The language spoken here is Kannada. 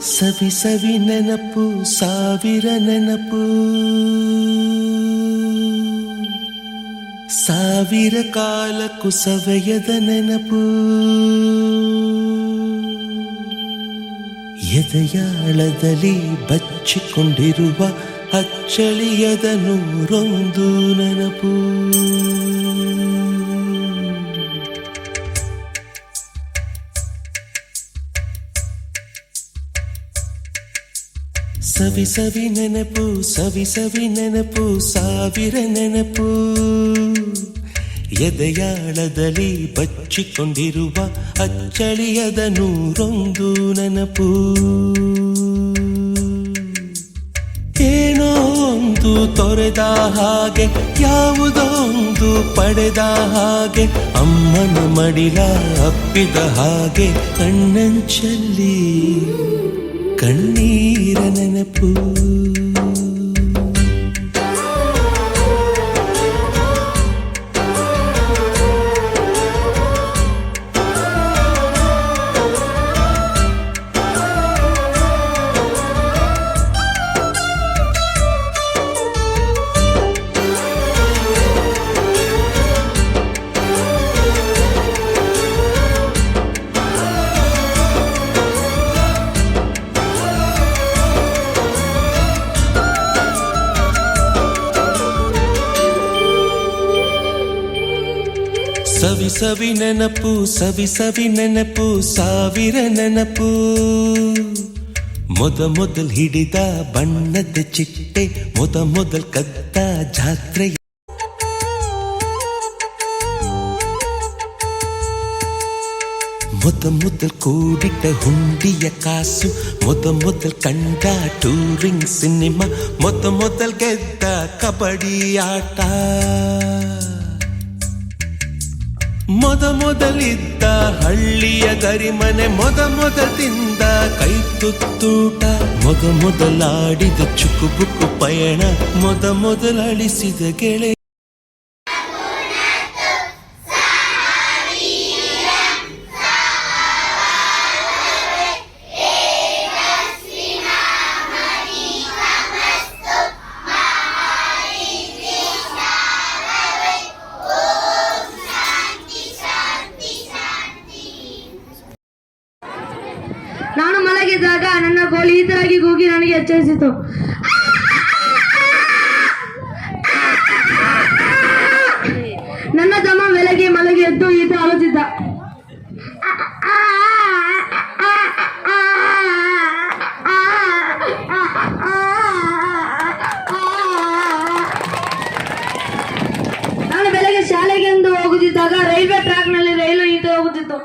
ಸವಿ ಸವಿ ನೆನಪು ಸಾವಿರ ನೆನಪು ಸಾವಿರ ಕಾಲಕ್ಕೂ ಸವೆಯದ ನೆನಪು ಎದೆಯಾಳದಲ್ಲಿ ಬಚ್ಚಿಕೊಂಡಿರುವ ಅಚ್ಚಳಿಯದ ನೂರೊಂದು ನೆನಪು ಸವಿ ಸವಿ ನೆನಪು ಸವಿ ಸವಿ ನೆನಪು ಸಾವಿರ ನೆನಪು ಎದೆಯಾಳದಲ್ಲಿ ಬಚ್ಚಿಕೊಂಡಿರುವ ಅಚ್ಚಳಿಯದ ನೂರೊಂದು ನೆನಪು ಏನೋ ಒಂದು ತೊರೆದ ಹಾಗೆ ಯಾವುದೋ ಒಂದು ಪಡೆದ ಹಾಗೆ ಅಮ್ಮನ ಮಡಿಲ ಅಪ್ಪಿದ ಹಾಗೆ ಕಣ್ಣಂಚಲ್ಲಿ ಕಣ್ಣೀರ ನೆನಪು ಸವಿ ಸವಿ ನೆನಪು ಸವಿ ಸವಿ ನೆನಪು ಸಾವಿರ ನೆನಪು ಮೊದಲ್ ಹಿಡಿದ ಬಣ್ಣದ ಚಿಟ್ಟೆ ಮೊದಲ್ ಕದ್ದ ಜಾತ್ರೆ ಮೊದಲ್ ಕೂಡಿಟ್ಟ ಹುಂಡಿಯ ಕಾಸು ಮೊದಲ್ ಕಂಡ ಟೂರಿಂಗ್ ಸಿನಿಮಾ ಮೊದಲ್ ಗೆದ್ದ ಕಬಡ್ಡಿ ಆಟ ಮೊದಲಿದ್ದ ಹಳ್ಳಿಯ ಗರಿಮನೆ ಮೊದಲು ತಿಂದ ಕೈ ತುತ್ತೂಟ ಮೊದಲಾಡಿದ ಚುಕುಬುಕು ಪಯಣ ಮೊದಲಳಿಸಿದ ಗೆಳೆ ನಾನು ಮಲಗಿದ್ದಾಗ ನನ್ನ ಕೋಳಿ ಈ ತರಗಿ ಕೂಗಿ ನನಗೆ ಎಚ್ಚರಿಸಿತು. ನನ್ನ ತಮ್ಮ ಬೆಳಗ್ಗೆ ಮಲಗಿ ಎದ್ದು ಈತ ಅಳುತ್ತಿದ್ದ. ನಾನು ಬೆಳಗ್ಗೆ ಶಾಲೆಗೆ ಎಂದು ಹೋಗುತ್ತಿದ್ದಾಗ ರೈಲ್ವೆ ಟ್ರ್ಯಾಕ್ ನಲ್ಲಿ ರೈಲು ಈತ ಹೋಗುತ್ತಿತ್ತು.